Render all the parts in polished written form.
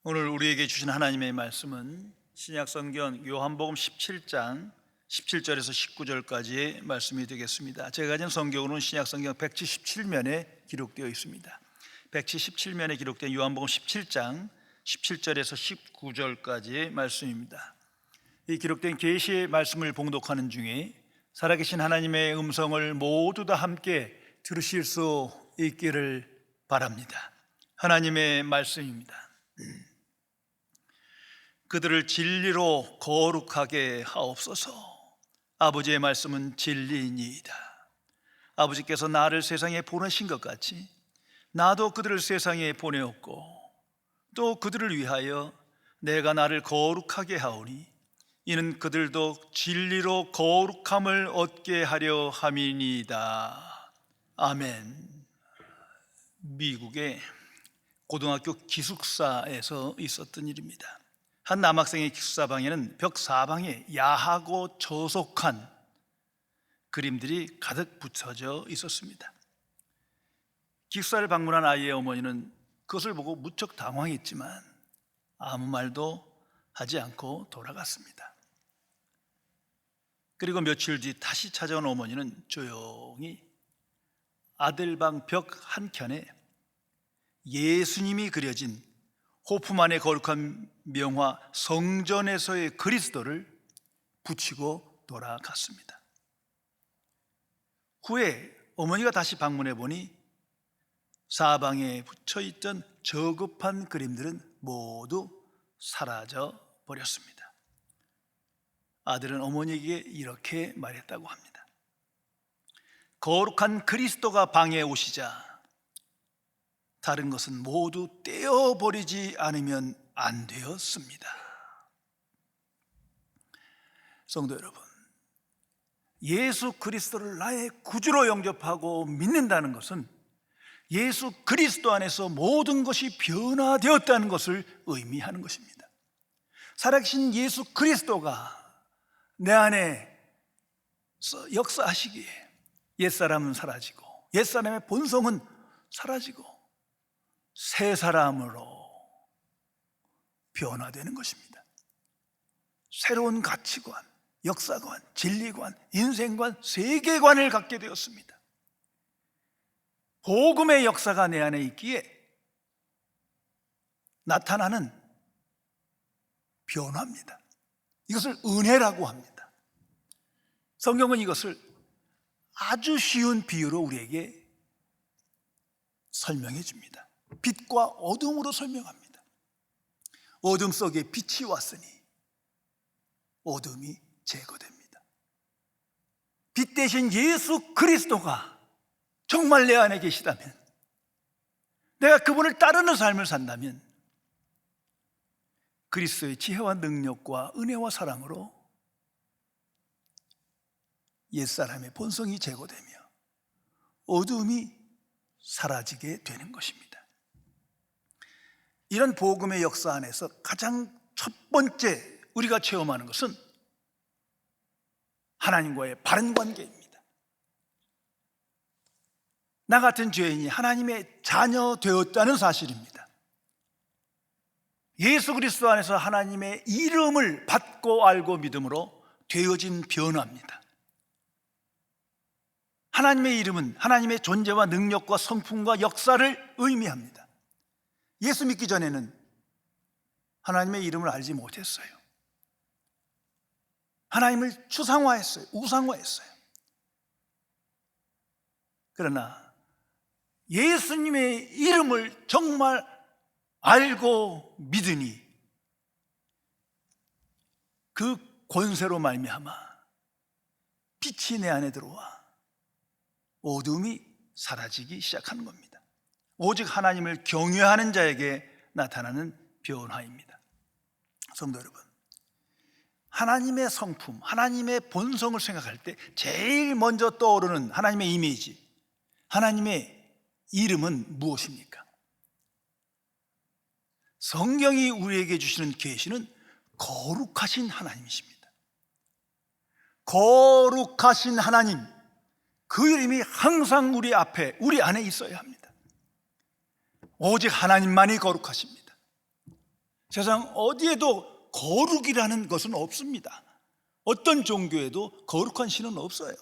오늘 우리에게 주신 하나님의 말씀은 신약성경 요한복음 17장 17절에서 19절까지의 말씀이 되겠습니다. 제가 가진 성경으로는 신약성경 177면에 기록되어 있습니다. 177면에 기록된 요한복음 17장 17절에서 19절까지의 말씀입니다. 이 기록된 계시의 말씀을 봉독하는 중에 살아계신 하나님의 음성을 모두 다 함께 들으실 수 있기를 바랍니다. 하나님의 말씀입니다. 그들을 진리로 거룩하게 하옵소서. 아버지의 말씀은 진리이니이다. 아버지께서 나를 세상에 보내신 것 같이 나도 그들을 세상에 보내었고 또 그들을 위하여 내가 나를 거룩하게 하오니 이는 그들도 진리로 거룩함을 얻게 하려 함이니이다. 아멘. 미국의 고등학교 기숙사에서 있었던 일입니다. 한 남학생의 기숙사방에는 벽 사방에 야하고 저속한 그림들이 가득 붙여져 있었습니다. 기숙사를 방문한 아이의 어머니는 그것을 보고 무척 당황했지만 아무 말도 하지 않고 돌아갔습니다. 그리고 며칠 뒤 다시 찾아온 어머니는 조용히 아들 방 벽 한켠에 예수님이 그려진 호프만의 거룩한 명화 성전에서의 그리스도를 붙이고 돌아갔습니다. 후에 어머니가 다시 방문해 보니 사방에 붙여있던 저급한 그림들은 모두 사라져 버렸습니다. 아들은 어머니에게 이렇게 말했다고 합니다. 거룩한 그리스도가 방에 오시자 다른 것은 모두 떼어버리지 않으면 안 되었습니다. 성도 여러분, 예수 그리스도를 나의 구주로 영접하고 믿는다는 것은 예수 그리스도 안에서 모든 것이 변화되었다는 것을 의미하는 것입니다. 살아계신 예수 그리스도가 내 안에 역사하시기에 옛사람은 사라지고 옛사람의 본성은 사라지고 새 사람으로 변화되는 것입니다. 새로운 가치관, 역사관, 진리관, 인생관, 세계관을 갖게 되었습니다. 복음의 역사가 내 안에 있기에 나타나는 변화입니다. 이것을 은혜라고 합니다. 성경은 이것을 아주 쉬운 비유로 우리에게 설명해 줍니다. 빛과 어둠으로 설명합니다. 어둠 속에 빛이 왔으니 어둠이 제거됩니다. 빛 대신 예수 그리스도가 정말 내 안에 계시다면, 내가 그분을 따르는 삶을 산다면 그리스도의 지혜와 능력과 은혜와 사랑으로 옛사람의 본성이 제거되며 어둠이 사라지게 되는 것입니다. 이런 복음의 역사 안에서 가장 첫 번째 우리가 체험하는 것은 하나님과의 바른 관계입니다. 나 같은 죄인이 하나님의 자녀 되었다는 사실입니다. 예수 그리스도 안에서 하나님의 이름을 받고 알고 믿음으로 되어진 변화입니다. 하나님의 이름은 하나님의 존재와 능력과 성품과 역사를 의미합니다. 예수 믿기 전에는 하나님의 이름을 알지 못했어요. 하나님을 추상화했어요. 우상화했어요. 그러나 예수님의 이름을 정말 알고 믿으니 그 권세로 말미암아 빛이 내 안에 들어와 어둠이 사라지기 시작하는 겁니다. 오직 하나님을 경외하는 자에게 나타나는 변화입니다. 성도 여러분, 하나님의 성품, 하나님의 본성을 생각할 때 제일 먼저 떠오르는 하나님의 이미지, 하나님의 이름은 무엇입니까? 성경이 우리에게 주시는 계시는 거룩하신 하나님이십니다. 거룩하신 하나님, 그 이름이 항상 우리 앞에, 우리 안에 있어야 합니다. 오직 하나님만이 거룩하십니다. 세상 어디에도 거룩이라는 것은 없습니다. 어떤 종교에도 거룩한 신은 없어요.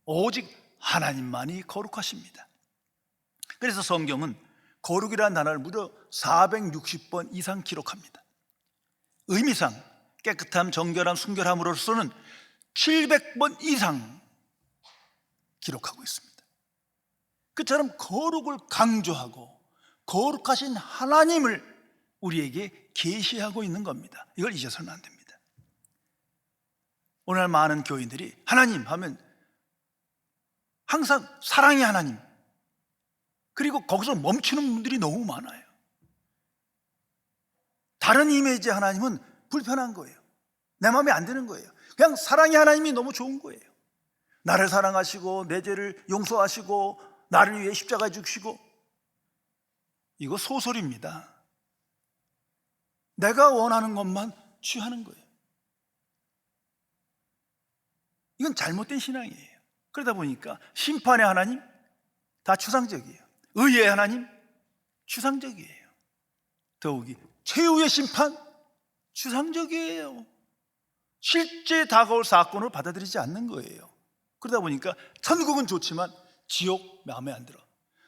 오직 하나님만이 거룩하십니다. 그래서 성경은 거룩이라는 단어를 무려 460번 이상 기록합니다. 의미상 깨끗함, 정결함, 순결함으로서는 700번 이상 기록하고 있습니다. 그처럼 거룩을 강조하고 거룩하신 하나님을 우리에게 계시하고 있는 겁니다. 이걸 잊어서는 안 됩니다. 오늘 많은 교인들이 하나님 하면 항상 사랑의 하나님, 그리고 거기서 멈추는 분들이 너무 많아요. 다른 이미지 하나님은 불편한 거예요. 내 마음에 안 드는 거예요. 그냥 사랑의 하나님이 너무 좋은 거예요. 나를 사랑하시고 내 죄를 용서하시고 나를 위해 십자가에 죽으시고. 이거 소설입니다. 내가 원하는 것만 취하는 거예요. 이건 잘못된 신앙이에요. 그러다 보니까 심판의 하나님 다 추상적이에요. 의의 하나님 추상적이에요. 더욱이 최후의 심판 추상적이에요. 실제 다가올 사건을 받아들이지 않는 거예요. 그러다 보니까 천국은 좋지만 지옥 마음에 안 들어.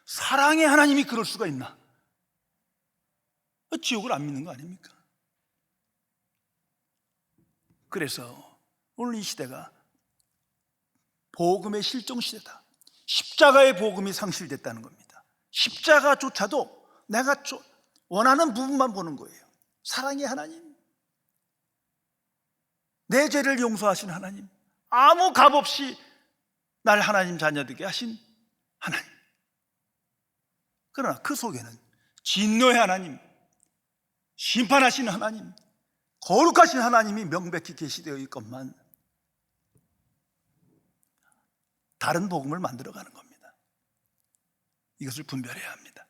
사랑의 하나님이 그럴 수가 있나? 지옥을 안 믿는 거 아닙니까? 그래서 오늘 이 시대가 복음의 실종 시대다. 십자가의 복음이 상실됐다는 겁니다. 십자가조차도 내가 원하는 부분만 보는 거예요. 사랑의 하나님, 내 죄를 용서하신 하나님, 아무 값 없이 날 하나님 자녀 되게 하신 하나님. 그러나 그 속에는 진노의 하나님, 심판하신 하나님, 거룩하신 하나님이 명백히 계시되어 있건만 다른 복음을 만들어가는 겁니다. 이것을 분별해야 합니다.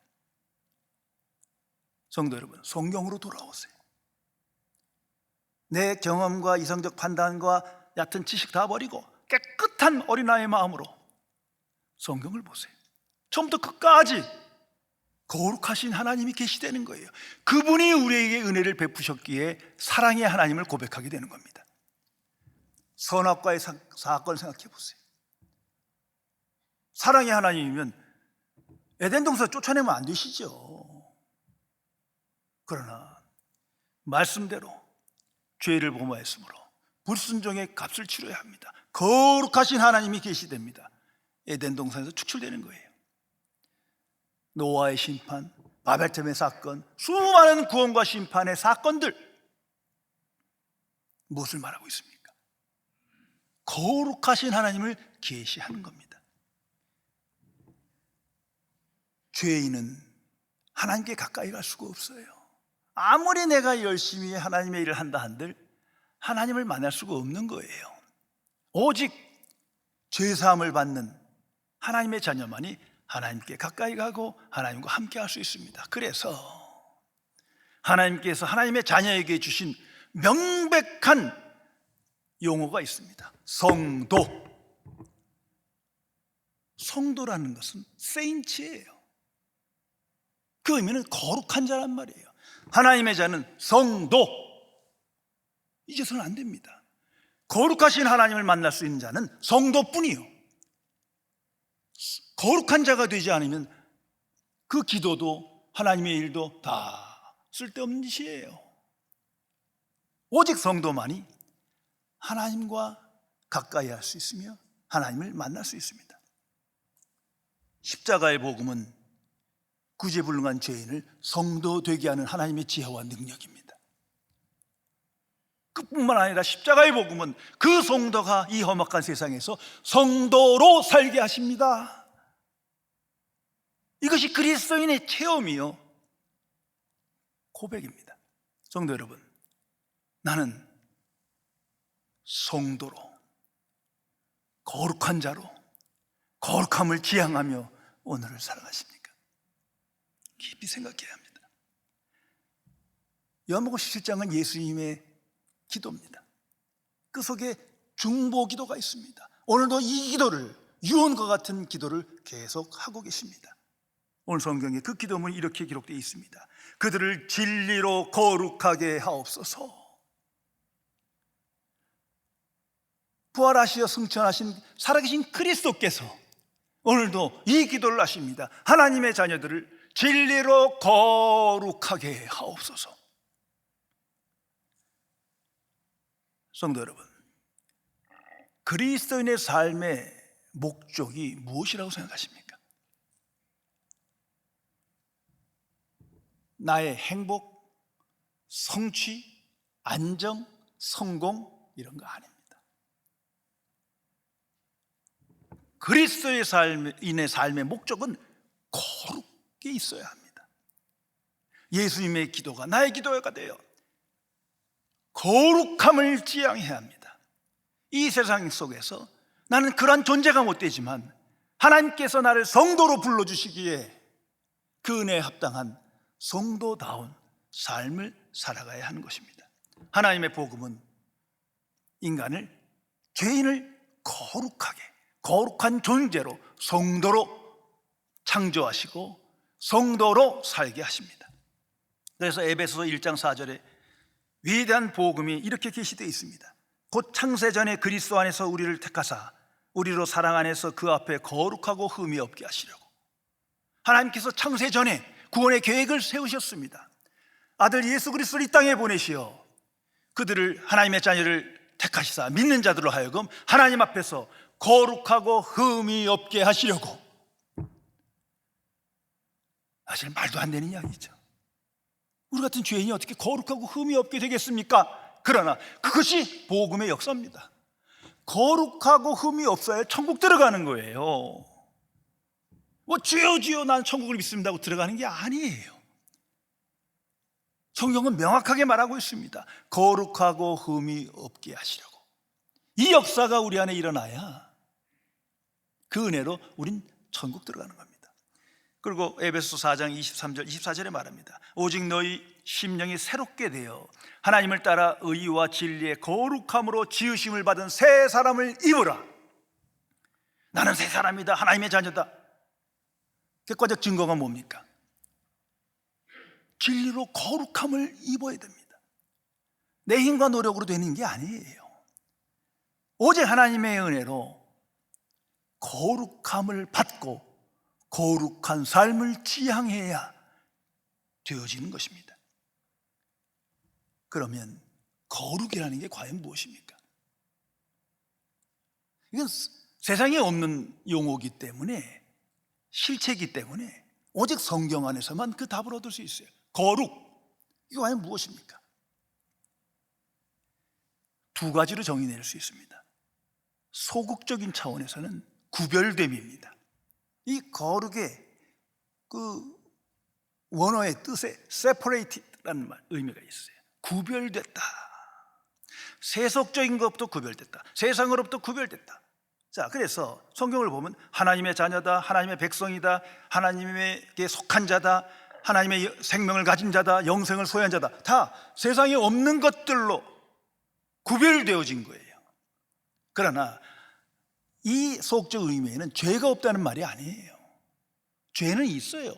성도 여러분, 성경으로 돌아오세요. 내 경험과 이성적 판단과 얕은 지식 다 버리고 깨끗한 어린아이의 마음으로 성경을 보세요. 처음부터 끝까지 거룩하신 하나님이 계시되는 거예요. 그분이 우리에게 은혜를 베푸셨기에 사랑의 하나님을 고백하게 되는 겁니다. 선악과의 사건을 생각해 보세요. 사랑의 하나님이면 에덴 동산에서 쫓아내면 안 되시죠. 그러나 말씀대로 죄를 범하였으므로 불순종의 값을 치러야 합니다. 거룩하신 하나님이 계시됩니다. 에덴 동산에서 축출되는 거예요. 노아의 심판, 바벨탑의 사건, 수많은 구원과 심판의 사건들, 무엇을 말하고 있습니까? 거룩하신 하나님을 계시하는 겁니다. 죄인은 하나님께 가까이 갈 수가 없어요. 아무리 내가 열심히 하나님의 일을 한다 한들 하나님을 만날 수가 없는 거예요. 오직 죄사함을 받는 하나님의 자녀만이 하나님께 가까이 가고 하나님과 함께 할 수 있습니다. 그래서 하나님께서 하나님의 자녀에게 주신 명백한 용어가 있습니다. 성도. 성도라는 것은 세인츠예요. 그 의미는 거룩한 자란 말이에요. 하나님의 자는 성도. 잊어서는 안 됩니다. 거룩하신 하나님을 만날 수 있는 자는 성도뿐이요. 거룩한 자가 되지 않으면 그 기도도 하나님의 일도 다 쓸데없는 짓이에요. 오직 성도만이 하나님과 가까이 할 수 있으며 하나님을 만날 수 있습니다. 십자가의 복음은 구제불능한 죄인을 성도 되게 하는 하나님의 지혜와 능력입니다. 그뿐만 아니라 십자가의 복음은 그 성도가 이 험악한 세상에서 성도로 살게 하십니다. 이것이 그리스도인의 체험이요 고백입니다. 성도 여러분, 나는 성도로, 거룩한 자로 거룩함을 지향하며 오늘을 살아가십니까? 깊이 생각해야 합니다. 요한복음 17장은 예수님의 기도입니다. 그 속에 중보 기도가 있습니다. 오늘도 이 기도를, 유언과 같은 기도를 계속 하고 계십니다. 오늘 성경에 그 기도문이 이렇게 기록되어 있습니다. 그들을 진리로 거룩하게 하옵소서. 부활하시어 승천하신 살아계신 그리스도께서 오늘도 이 기도를 하십니다. 하나님의 자녀들을 진리로 거룩하게 하옵소서. 성도 여러분, 그리스도인의 삶의 목적이 무엇이라고 생각하십니까? 나의 행복, 성취, 안정, 성공 이런 거 아닙니다. 그리스도의 삶인의 삶의 목적은 거룩게 있어야 합니다. 예수님의 기도가 나의 기도가 되어 거룩함을 지향해야 합니다. 이 세상 속에서 나는 그러한 존재가 못 되지만 하나님께서 나를 성도로 불러주시기에 그 은혜에 합당한 성도다운 삶을 살아가야 하는 것입니다. 하나님의 복음은 인간을, 죄인을 거룩한 존재로, 성도로 창조하시고 성도로 살게 하십니다. 그래서 에베소서 1장 4절에 위대한 복음이 이렇게 계시되어 있습니다. 곧 창세전에 그리스도 안에서 우리를 택하사 우리로 사랑 안에서 그 앞에 거룩하고 흠이 없게 하시려고. 하나님께서 창세전에 구원의 계획을 세우셨습니다. 아들 예수 그리스도를 이 땅에 보내시어 그들을, 하나님의 자녀를 택하시사 믿는 자들로 하여금 하나님 앞에서 거룩하고 흠이 없게 하시려고. 사실 말도 안 되는 이야기죠. 우리 같은 죄인이 어떻게 거룩하고 흠이 없게 되겠습니까? 그러나 그것이 복음의 역사입니다. 거룩하고 흠이 없어야 천국 들어가는 거예요. 뭐 주여 주여 난 천국을 믿습니다고 들어가는 게 아니에요. 성경은 명확하게 말하고 있습니다. 거룩하고 흠이 없게 하시려고. 이 역사가 우리 안에 일어나야 그 은혜로 우린 천국 들어가는 겁니다. 그리고 에베소 4장 23절 24절에 말합니다. 오직 너희 심령이 새롭게 되어 하나님을 따라 의와 진리의 거룩함으로 지으심을 받은 새 사람을 입으라. 나는 새 사람이다, 하나님의 자녀다. 객관적 증거가 뭡니까? 진리로 거룩함을 입어야 됩니다. 내 힘과 노력으로 되는 게 아니에요. 오직 하나님의 은혜로 거룩함을 받고 거룩한 삶을 지향해야 되어지는 것입니다. 그러면 거룩이라는 게 과연 무엇입니까? 이건 세상에 없는 용어이기 때문에, 실체이기 때문에 오직 성경 안에서만 그 답을 얻을 수 있어요. 거룩, 이거 과연 무엇입니까? 두 가지로 정의낼 수 있습니다. 소극적인 차원에서는 구별됨입니다. 이 거룩의 그 원어의 뜻에 separated라는 의미가 있어요. 구별됐다. 세속적인 것부터 구별됐다. 세상으로부터 구별됐다. 자, 그래서 성경을 보면 하나님의 자녀다, 하나님의 백성이다, 하나님에게 속한 자다, 하나님의 생명을 가진 자다, 영생을 소유한 자다, 다 세상에 없는 것들로 구별되어진 거예요. 그러나 이 속적 의미에는 죄가 없다는 말이 아니에요. 죄는 있어요.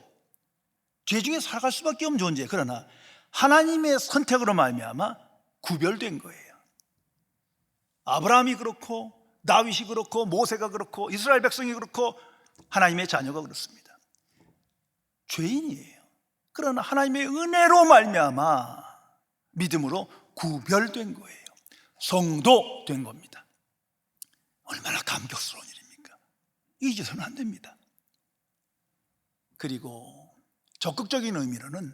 죄 중에 살아갈 수밖에 없는 존재. 그러나 하나님의 선택으로 말미암아 구별된 거예요. 아브라함이 그렇고 다윗이 그렇고 모세가 그렇고 이스라엘 백성이 그렇고 하나님의 자녀가 그렇습니다. 죄인이에요. 그러나 하나님의 은혜로 말미암아 믿음으로 구별된 거예요. 성도된 겁니다. 얼마나 감격스러운 일입니까? 잊어서는 안 됩니다. 그리고 적극적인 의미로는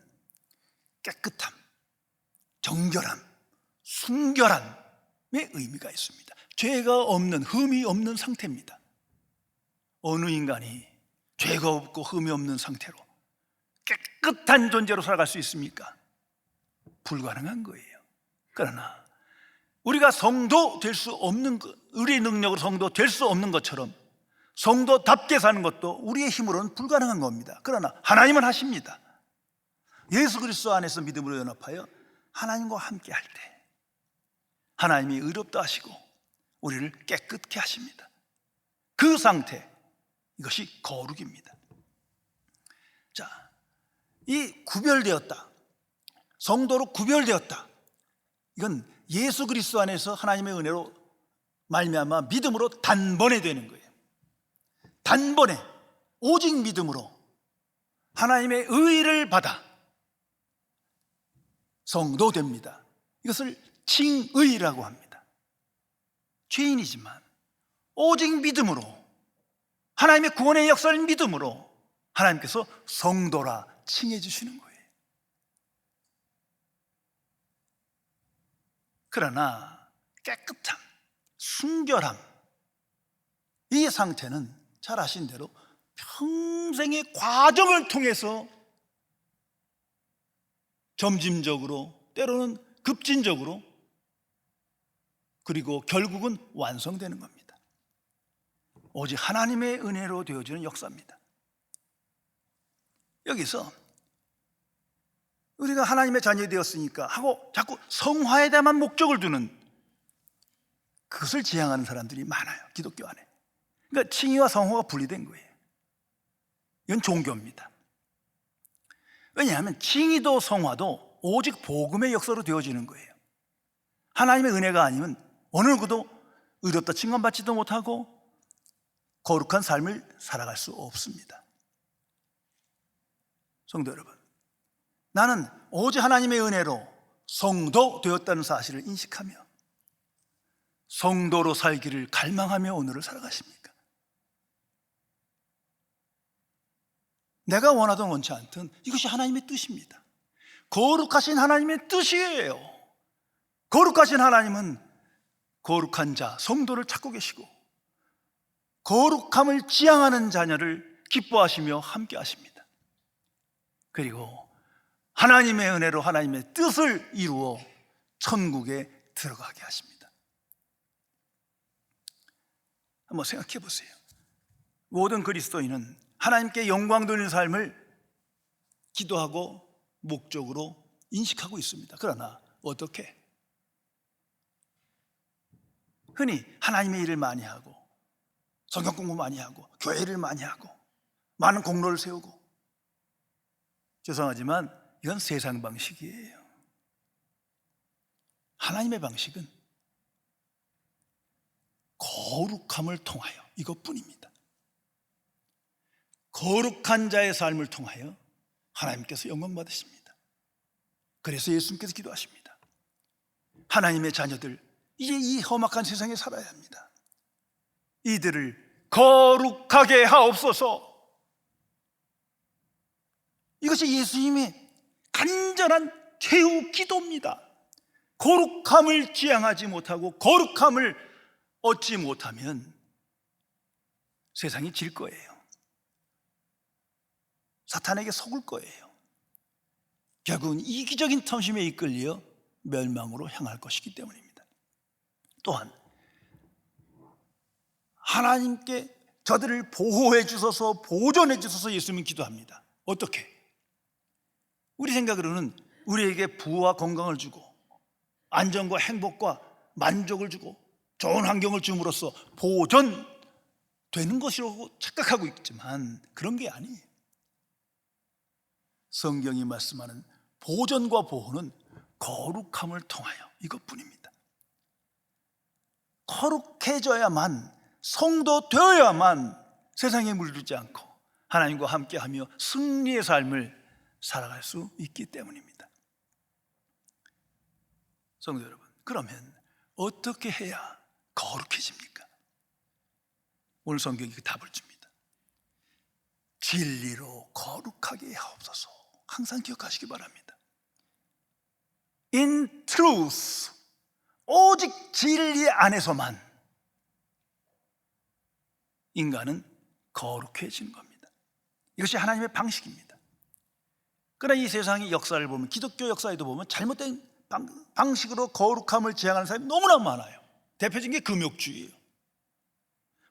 깨끗함, 정결함, 순결함의 의미가 있습니다. 죄가 없는, 흠이 없는 상태입니다. 어느 인간이 죄가 없고 흠이 없는 상태로 깨끗한 존재로 살아갈 수 있습니까? 불가능한 거예요. 그러나 우리가 성도 될 수 없는 것, 우리의 능력으로 성도 될 수 없는 것처럼 성도답게 사는 것도 우리의 힘으로는 불가능한 겁니다. 그러나 하나님은 하십니다. 예수 그리스도 안에서 믿음으로 연합하여 하나님과 함께 할 때 하나님이 의롭다 하시고 우리를 깨끗게 하십니다. 그 상태, 이것이 거룩입니다. 자, 이 구별되었다, 성도로 구별되었다, 이건 예수 그리스도 안에서 하나님의 은혜로 말미암아 믿음으로 단번에 되는 거예요. 단번에 오직 믿음으로 하나님의 의를 받아 성도 됩니다. 이것을 칭의라고 합니다. 죄인이지만 오직 믿음으로, 하나님의 구원의 역사를 믿음으로 하나님께서 성도라 칭해 주시는 거예요. 그러나 깨끗함, 순결함, 이 상태는 잘 아신 대로 평생의 과정을 통해서 점진적으로, 때로는 급진적으로, 그리고 결국은 완성되는 겁니다. 오직 하나님의 은혜로 되어지는 역사입니다. 여기서 우리가 하나님의 자녀이 되었으니까 하고 자꾸 성화에 대한 목적을 두는, 그것을 지향하는 사람들이 많아요, 기독교 안에. 그러니까 칭의와 성화가 분리된 거예요. 이건 종교입니다. 왜냐하면 칭의도 성화도 오직 복음의 역사로 되어지는 거예요. 하나님의 은혜가 아니면 어느 누구도 의롭다 칭함받지도 못하고 거룩한 삶을 살아갈 수 없습니다. 성도 여러분, 나는 오직 하나님의 은혜로 성도 되었다는 사실을 인식하며 성도로 살기를 갈망하며 오늘을 살아가십니까? 내가 원하든 원치 않든 이것이 하나님의 뜻입니다. 거룩하신 하나님의 뜻이에요. 거룩하신 하나님은 거룩한 자, 성도를 찾고 계시고 거룩함을 지향하는 자녀를 기뻐하시며 함께 하십니다. 그리고 하나님의 은혜로 하나님의 뜻을 이루어 천국에 들어가게 하십니다. 한번 생각해 보세요. 모든 그리스도인은 하나님께 영광 돌리는 삶을 기도하고 목적으로 인식하고 있습니다. 그러나 어떻게? 흔히 하나님의 일을 많이 하고 성경 공부 많이 하고 교회를 많이 하고 많은 공로를 세우고, 죄송하지만 이건 세상 방식이에요. 하나님의 방식은 거룩함을 통하여 이것뿐입니다. 거룩한 자의 삶을 통하여 하나님께서 영광 받으십니다. 그래서 예수님께서 기도하십니다. 하나님의 자녀들, 이제 이 험악한 세상에 살아야 합니다. 이들을 거룩하게 하옵소서. 이것이 예수님의 간절한 최후 기도입니다. 거룩함을 지향하지 못하고 거룩함을 얻지 못하면 세상이 질 거예요. 사탄에게 속을 거예요. 결국은 이기적인 탐심에 이끌려 멸망으로 향할 것이기 때문입니다. 또한 하나님께 저들을 보호해 주소서, 보존해 주소서 예수님은 기도합니다. 어떻게? 우리 생각으로는 우리에게 부와 건강을 주고 안정과 행복과 만족을 주고 좋은 환경을 줌으로써 보존되는 것이라고 착각하고 있지만 그런 게 아니에요. 성경이 말씀하는 보존과 보호는 거룩함을 통하여 이것뿐입니다. 거룩해져야만, 성도 되어야만 세상에 물들지 않고 하나님과 함께하며 승리의 삶을 살아갈 수 있기 때문입니다. 성도 여러분, 그러면 어떻게 해야 거룩해집니까? 오늘 성경이 그 답을 줍니다. 진리로 거룩하게 하옵소서. 항상 기억하시기 바랍니다. In truth, 오직 진리 안에서만 인간은 거룩해지는 겁니다. 이것이 하나님의 방식입니다. 그러나 이 세상의 역사를 보면, 기독교 역사에도 보면 잘못된 방식으로 거룩함을 지향하는 사람이 너무나 많아요. 대표적인 게 금욕주의예요.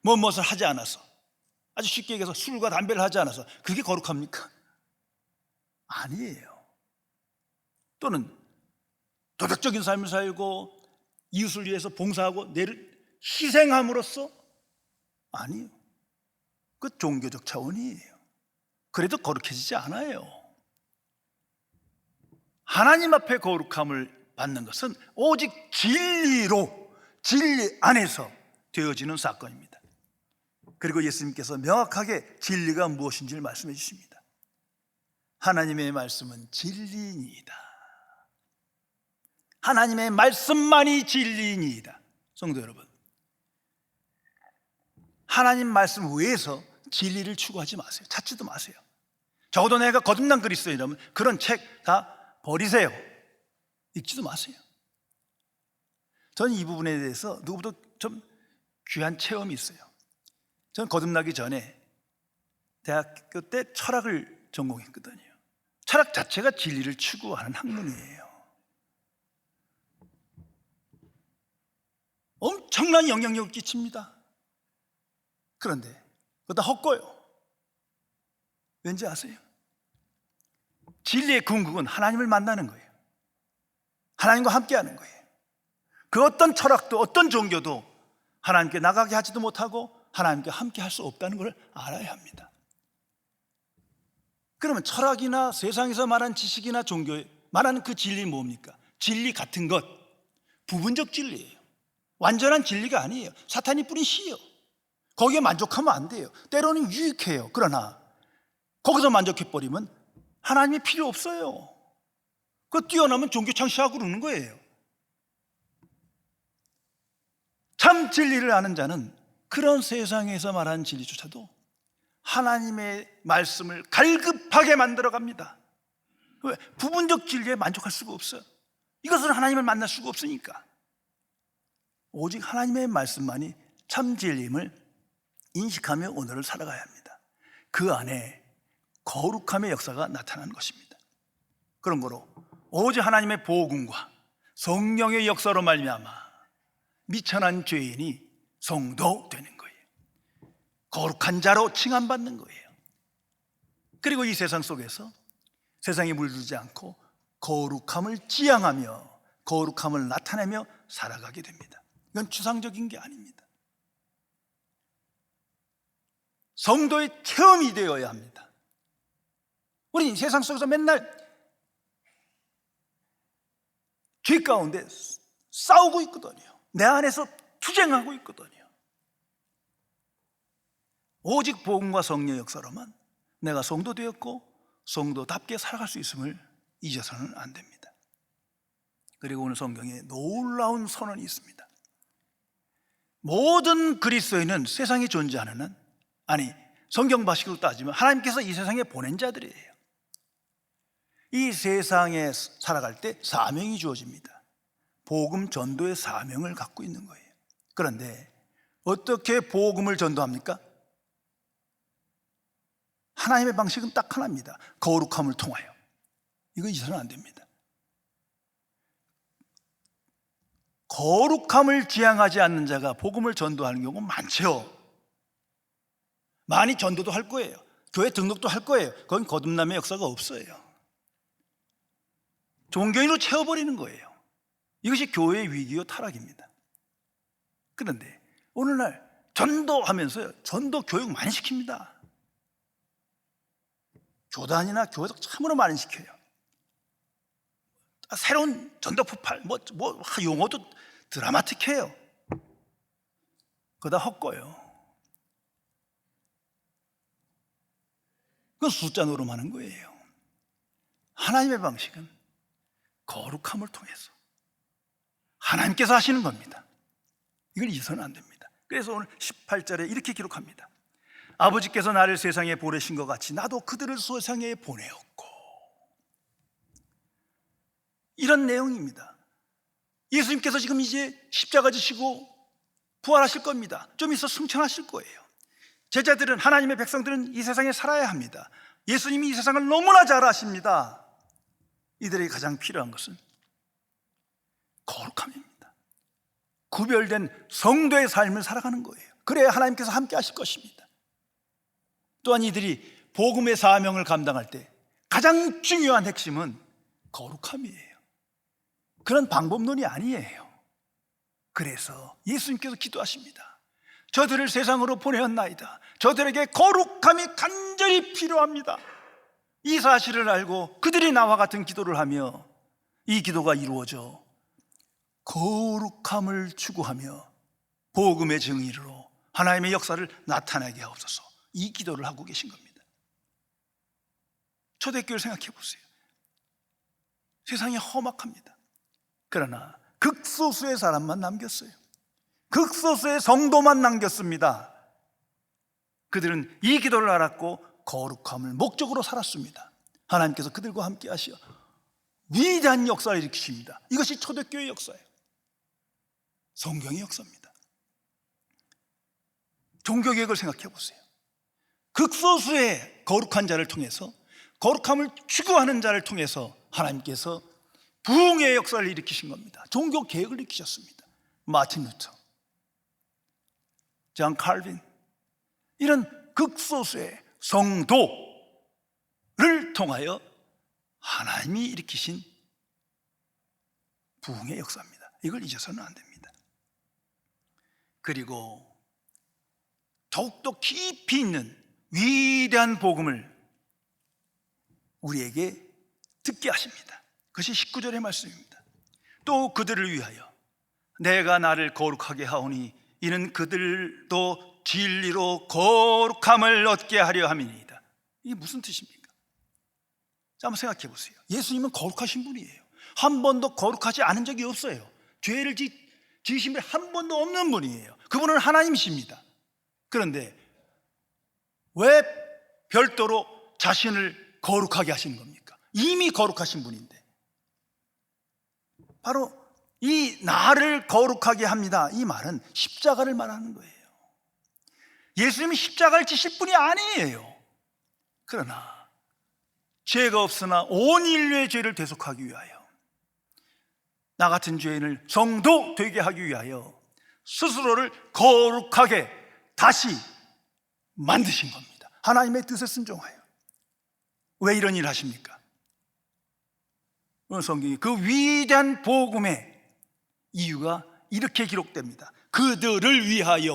무엇을 하지 않아서, 아주 쉽게 얘기해서 술과 담배를 하지 않아서 그게 거룩합니까? 아니에요. 또는 도덕적인 삶을 살고 이웃을 위해서 봉사하고 내를 희생함으로써, 아니에요. 그 종교적 차원이에요. 그래도 거룩해지지 않아요. 하나님 앞에 거룩함을 받는 것은 오직 진리로, 진리 안에서 되어지는 사건입니다. 그리고 예수님께서 명확하게 진리가 무엇인지를 말씀해 주십니다. 하나님의 말씀은 진리니이다. 하나님의 말씀만이 진리니이다. 성도 여러분, 하나님 말씀 외에서 진리를 추구하지 마세요. 찾지도 마세요. 적어도 내가 거듭난 그리스도인이라면 그런 책 다 버리세요. 읽지도 마세요. 저는 이 부분에 대해서 누구보다 좀 귀한 체험이 있어요. 저는 거듭나기 전에 대학교 때 철학을 전공했거든요. 철학 자체가 진리를 추구하는 학문이에요. 엄청난 영향력을 끼칩니다. 그런데 그거 다 헛고요. 왠지 아세요? 진리의 궁극은 하나님을 만나는 거예요. 하나님과 함께하는 거예요. 그 어떤 철학도 어떤 종교도 하나님께 나가게 하지도 못하고 하나님께 함께 할 수 없다는 걸 알아야 합니다. 그러면 철학이나 세상에서 말하는 지식이나 종교에 말하는 그 진리는 뭡니까? 진리 같은 것, 부분적 진리예요. 완전한 진리가 아니에요. 사탄이 뿌린 씨예요. 거기에 만족하면 안 돼요. 때로는 유익해요. 그러나 거기서 만족해버리면 하나님이 필요 없어요. 그거 뛰어나면 종교 창시하고 그러는 거예요. 참 진리를 아는 자는 그런 세상에서 말하는 진리조차도 하나님의 말씀을 갈급하게 만들어 갑니다. 왜? 부분적 진리에 만족할 수가 없어요. 이것은 하나님을 만날 수가 없으니까. 오직 하나님의 말씀만이 참 진리임을 인식하며 오늘을 살아가야 합니다. 그 안에 거룩함의 역사가 나타나는 것입니다. 그런 거로 오직 하나님의 복음과 성령의 역사로 말미암아 미천한 죄인이 성도 되는 거예요. 거룩한 자로 칭함받는 거예요. 그리고 이 세상 속에서 세상에 물들지 않고 거룩함을 지향하며 거룩함을 나타내며 살아가게 됩니다. 이건 추상적인 게 아닙니다. 성도의 체험이 되어야 합니다. 우리 세상 속에서 맨날 죄 가운데 싸우고 있거든요. 내 안에서 투쟁하고 있거든요. 오직 복음과 성령의 역사로만 내가 성도 되었고 성도답게 살아갈 수 있음을 잊어서는 안 됩니다. 그리고 오늘 성경에 놀라운 선언이 있습니다. 모든 그리스도인은 세상에 존재하는 한, 아니 성경 방식으로 따지면 하나님께서 이 세상에 보낸 자들이에요. 이 세상에 살아갈 때 사명이 주어집니다. 복음 전도의 사명을 갖고 있는 거예요. 그런데 어떻게 복음을 전도합니까? 하나님의 방식은 딱 하나입니다. 거룩함을 통하여. 이거 잊어서는 안 됩니다. 거룩함을 지향하지 않는 자가 복음을 전도하는 경우가 많죠. 많이 전도도 할 거예요. 교회 등록도 할 거예요. 거긴 거듭남의 역사가 없어요. 종교인으로 채워버리는 거예요. 이것이 교회의 위기요 타락입니다. 그런데 오늘날 전도하면서요, 전도 교육 많이 시킵니다. 교단이나 교회도 참으로 많이 시켜요. 새로운 전도 폭발, 용어도 드라마틱해요. 그거 다 헛거예요. 그건 숫자 노름하는 거예요. 하나님의 방식은 거룩함을 통해서 하나님께서 하시는 겁니다. 이걸 잊어서는 안 됩니다. 그래서 오늘 18절에 이렇게 기록합니다. 아버지께서 나를 세상에 보내신 것 같이 나도 그들을 세상에 보내었고. 이런 내용입니다. 예수님께서 지금 이제 십자가 지시고 부활하실 겁니다. 좀 있어 승천하실 거예요. 제자들은, 하나님의 백성들은 이 세상에 살아야 합니다. 예수님이 이 세상을 너무나 잘 아십니다. 이들에게 가장 필요한 것은 거룩함입니다. 구별된 성도의 삶을 살아가는 거예요. 그래야 하나님께서 함께 하실 것입니다. 또한 이들이 복음의 사명을 감당할 때 가장 중요한 핵심은 거룩함이에요. 그런 방법론이 아니에요. 그래서 예수님께서 기도하십니다. 저들을 세상으로 보내었나이다. 저들에게 거룩함이 간절히 필요합니다. 이 사실을 알고 그들이 나와 같은 기도를 하며 이 기도가 이루어져 거룩함을 추구하며 복음의 증인으로 하나님의 역사를 나타나게 하옵소서. 이 기도를 하고 계신 겁니다. 초대교회를 생각해 보세요. 세상이 험악합니다. 그러나 극소수의 사람만 남겼어요. 극소수의 성도만 남겼습니다. 그들은 이 기도를 알았고 거룩함을 목적으로 살았습니다. 하나님께서 그들과 함께 하시어 위대한 역사를 일으키십니다. 이것이 초대교회의 역사예요. 성경의 역사입니다. 종교개혁을 생각해 보세요. 극소수의 거룩한 자를 통해서, 거룩함을 추구하는 자를 통해서 하나님께서 부흥의 역사를 일으키신 겁니다. 종교개혁을 일으키셨습니다. 마틴 루터, 존 칼빈, 이런 극소수의 성도를 통하여 하나님이 일으키신 부흥의 역사입니다. 이걸 잊어서는 안 됩니다. 그리고 더욱더 깊이 있는 위대한 복음을 우리에게 듣게 하십니다. 그것이 19절의 말씀입니다. 또 그들을 위하여 내가 나를 거룩하게 하오니 이는 그들도 진리로 거룩함을 얻게 하려 함이니이다. 이게 무슨 뜻입니까? 자, 한번 생각해 보세요. 예수님은 거룩하신 분이에요. 한 번도 거룩하지 않은 적이 없어요. 죄를 지으신 분이 한 번도 없는 분이에요. 그분은 하나님이십니다. 그런데 왜 별도로 자신을 거룩하게 하시는 겁니까? 이미 거룩하신 분인데. 바로 이 나를 거룩하게 합니다, 이 말은 십자가를 말하는 거예요. 예수님이 십자가를 지실 분이 아니에요. 그러나 죄가 없으나 온 인류의 죄를 대속하기 위하여, 나 같은 죄인을 성도 되게 하기 위하여 스스로를 거룩하게 다시 만드신 겁니다. 하나님의 뜻에 순종하여. 왜 이런 일을 하십니까? 오늘 성경이 그 위대한 복음의 이유가 이렇게 기록됩니다. 그들을 위하여.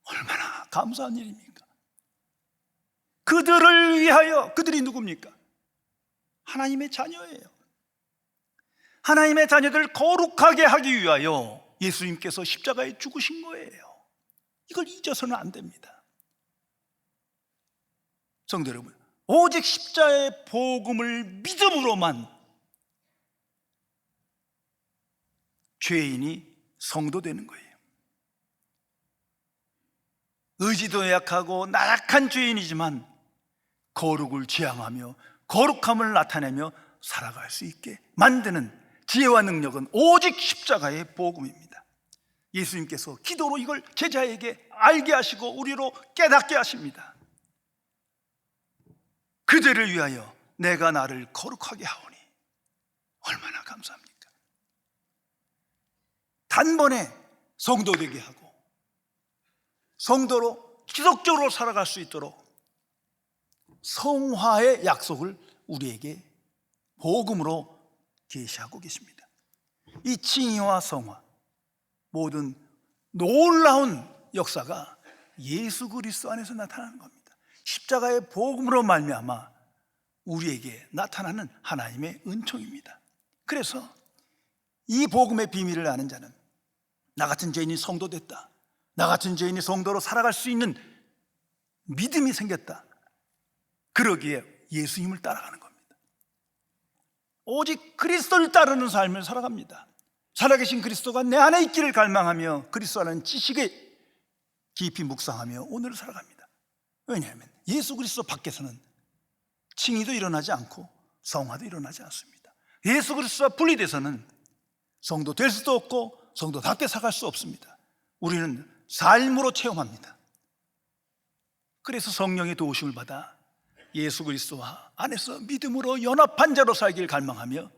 얼마나 감사한 일입니까? 그들을 위하여. 그들이 누굽니까? 하나님의 자녀예요. 하나님의 자녀들을 거룩하게 하기 위하여 예수님께서 십자가에 죽으신 거예요. 이걸 잊어서는 안 됩니다. 성도 여러분, 오직 십자가의 복음을 믿음으로만 죄인이 성도되는 거예요. 의지도 약하고 나약한 죄인이지만 거룩을 지향하며 거룩함을 나타내며 살아갈 수 있게 만드는 지혜와 능력은 오직 십자가의 복음입니다. 예수님께서 기도로 이걸 제자에게 알게 하시고 우리로 깨닫게 하십니다. 그들을 위하여 내가 나를 거룩하게 하오니. 얼마나 감사합니까? 단번에 성도 되게 하고 성도로 지속적으로 살아갈 수 있도록 성화의 약속을 우리에게 복음으로 계시하고 계십니다. 이 칭의와 성화, 모든 놀라운 역사가 예수 그리스도 안에서 나타나는 겁니다. 십자가의 복음으로 말미암아 우리에게 나타나는 하나님의 은총입니다. 그래서 이 복음의 비밀을 아는 자는 나 같은 죄인이 성도됐다, 나 같은 죄인이 성도로 살아갈 수 있는 믿음이 생겼다, 그러기에 예수님을 따라가는 겁니다. 오직 그리스도를 따르는 삶을 살아갑니다. 살아계신 그리스도가 내 안에 있기를 갈망하며 그리스도라는 지식에 깊이 묵상하며 오늘을 살아갑니다. 왜냐하면 예수 그리스도 밖에서는 칭의도 일어나지 않고 성화도 일어나지 않습니다. 예수 그리스도와 분리돼서는 성도 될 수도 없고 성도답게 살아갈 수 없습니다. 우리는 삶으로 체험합니다. 그래서 성령의 도우심을 받아 예수 그리스도와 안에서 믿음으로 연합한 자로 살기를 갈망하며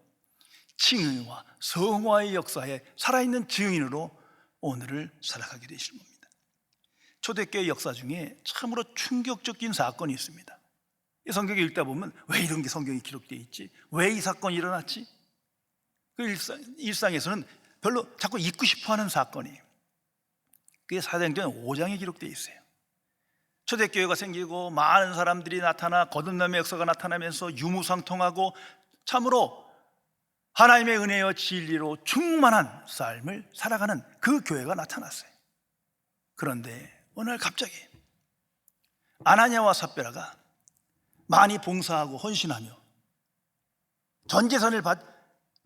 칭의와 성화의 역사에 살아있는 증인으로 오늘을 살아가게 되시는 겁니다. 초대교회 역사 중에 참으로 충격적인 사건이 있습니다. 이 성경을 읽다 보면 왜 이런 게 성경에 기록되어 있지? 왜 이 사건이 일어났지? 그 일상에서는 별로 자꾸 잊고 싶어하는 사건이, 그게 사도행전 5장에 기록되어 있어요. 초대교회가 생기고 많은 사람들이 나타나 거듭남의 역사가 나타나면서 유무상통하고 참으로 하나님의 은혜와 진리로 충만한 삶을 살아가는 그 교회가 나타났어요. 그런데 어느 날 갑자기 아나니아와 삽비라가 많이 봉사하고 헌신하며 전 재산을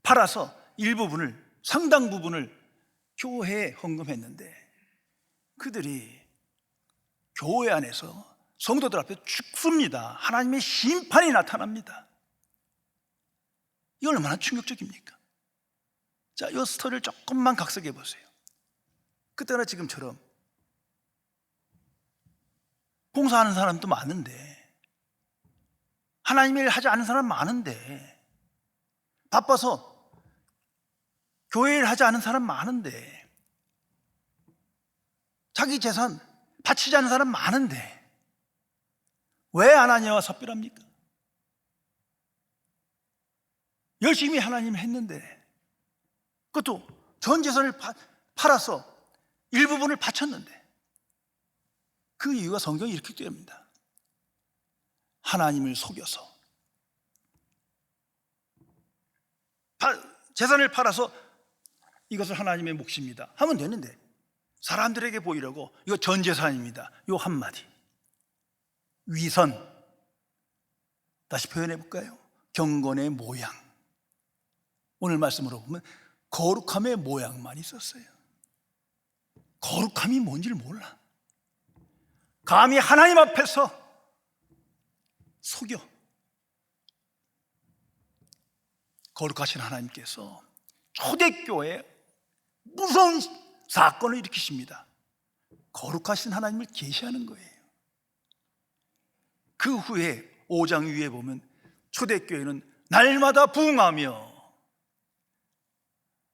팔아서 일부분을, 상당 부분을 교회에 헌금했는데, 그들이 교회 안에서 성도들 앞에 죽습니다. 하나님의 심판이 나타납니다. 이거 얼마나 충격적입니까? 자, 이 스토리를 조금만 각색해 보세요. 그때나 지금처럼 봉사하는 사람도 많은데, 하나님의 일 하지 않는 사람 많은데, 바빠서 교회 일 하지 않은 사람 많은데, 자기 재산 바치지 않는 사람 많은데, 왜 아나니아와 삽비라입니까? 열심히 하나님 했는데, 그것도 전 재산을 팔아서 일부분을 바쳤는데, 그 이유가 성경이 이렇게 됩니다. 하나님을 속여서 재산을 팔아서 이것을 하나님의 몫입니다 하면 되는데, 사람들에게 보이려고 이거 전 재산입니다, 요 한마디, 위선, 다시 표현해 볼까요? 경건의 모양. 오늘 말씀으로 보면 거룩함의 모양만 있었어요. 거룩함이 뭔지를 몰라. 감히 하나님 앞에서 속여. 거룩하신 하나님께서 초대교회에 무서운 사건을 일으키십니다. 거룩하신 하나님을 계시하는 거예요. 그 후에 5장 위에 보면 초대교회는 날마다 부응하며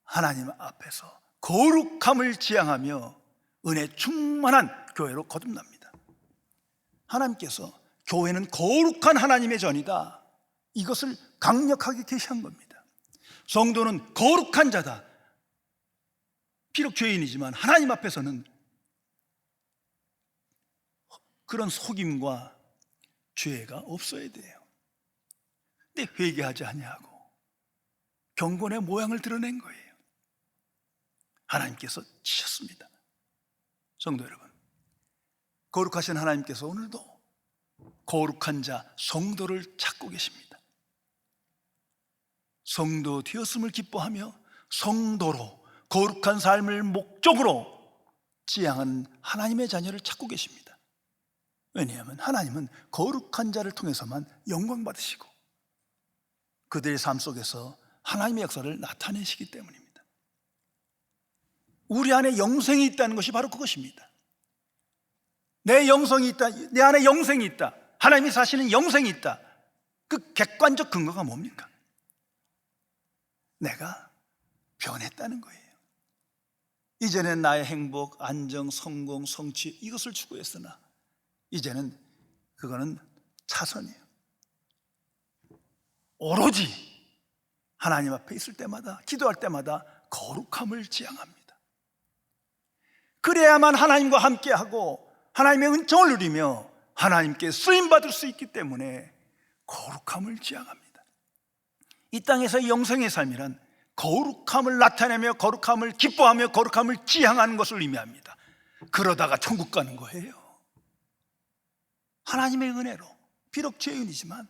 하나님 앞에서 거룩함을 지향하며 은혜 충만한 교회로 거듭납니다. 하나님께서 교회는 거룩한 하나님의 전이다, 이것을 강력하게 계시한 겁니다. 성도는 거룩한 자다. 비록 죄인이지만 하나님 앞에서는 그런 속임과 죄가 없어야 돼요. 근데 회개하지 아니하고 경건의 모양을 드러낸 거예요. 하나님께서 치셨습니다. 성도 여러분, 거룩하신 하나님께서 오늘도 거룩한 자 성도를 찾고 계십니다. 성도 되었음을 기뻐하며 성도로 거룩한 삶을 목적으로 지향하는 하나님의 자녀를 찾고 계십니다. 왜냐하면 하나님은 거룩한 자를 통해서만 영광 받으시고 그들의 삶 속에서 하나님의 역사를 나타내시기 때문입니다. 우리 안에 영생이 있다는 것이 바로 그것입니다. 내 영성이 있다, 내 안에 영생이 있다, 하나님이 사시는 영생이 있다. 그 객관적 근거가 뭡니까? 내가 변했다는 거예요. 이전엔 나의 행복, 안정, 성공, 성취 이것을 추구했으나 이제는 그거는 차선이에요. 오로지 하나님 앞에 있을 때마다, 기도할 때마다 거룩함을 지향합니다. 그래야만 하나님과 함께하고 하나님의 은총을 누리며 하나님께 쓰임받을 수 있기 때문에 거룩함을 지향합니다. 이 땅에서 영생의 삶이란 거룩함을 나타내며 거룩함을 기뻐하며 거룩함을 지향하는 것을 의미합니다. 그러다가 천국 가는 거예요. 하나님의 은혜로 비록 죄인이지만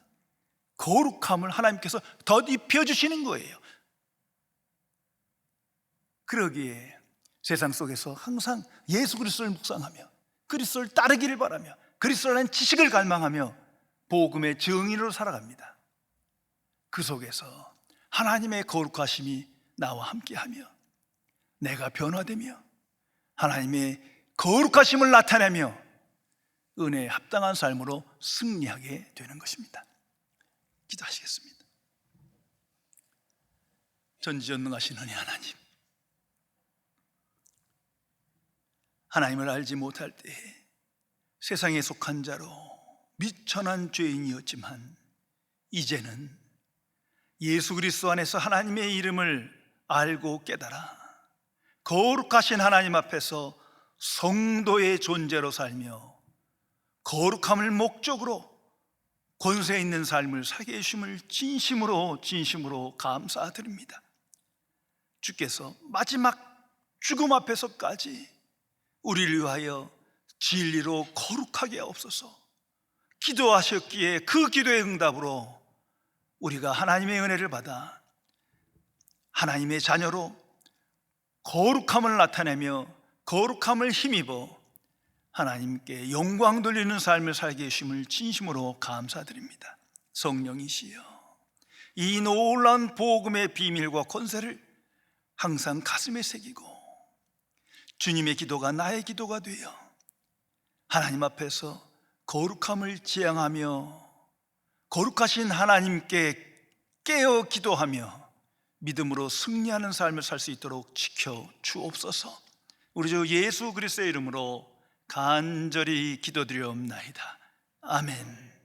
거룩함을 하나님께서 덧입혀 주시는 거예요. 그러기에 세상 속에서 항상 예수 그리스도를 묵상하며 그리스도를 따르기를 바라며 그리스도라는 지식을 갈망하며 복음의 증인으로 살아갑니다. 그 속에서 하나님의 거룩하심이 나와 함께하며 내가 변화되며 하나님의 거룩하심을 나타내며 은혜에 합당한 삶으로 승리하게 되는 것입니다. 기도하시겠습니다. 전지전능하신 은혜 하나님, 하나님을 알지 못할 때에 세상에 속한 자로 미천한 죄인이었지만 이제는 예수 그리스도 안에서 하나님의 이름을 알고 깨달아 거룩하신 하나님 앞에서 성도의 존재로 살며 거룩함을 목적으로 권세 있는 삶을 살게 해주심을 진심으로 감사드립니다. 주께서 마지막 죽음 앞에서까지 우리를 위하여 진리로 거룩하게 하옵소서. 기도하셨기에 그 기도의 응답으로 우리가 하나님의 은혜를 받아 하나님의 자녀로 거룩함을 나타내며 거룩함을 힘입어 하나님께 영광 돌리는 삶을 살게 해주심을 진심으로 감사드립니다. 성령이시여, 이 놀라운 복음의 비밀과 권세를 항상 가슴에 새기고 주님의 기도가 나의 기도가 되어 하나님 앞에서 거룩함을 지향하며 거룩하신 하나님께 깨어 기도하며 믿음으로 승리하는 삶을 살 수 있도록 지켜 주옵소서. 우리 주 예수 그리스도의 이름으로 간절히 기도드리옵나이다. 아멘.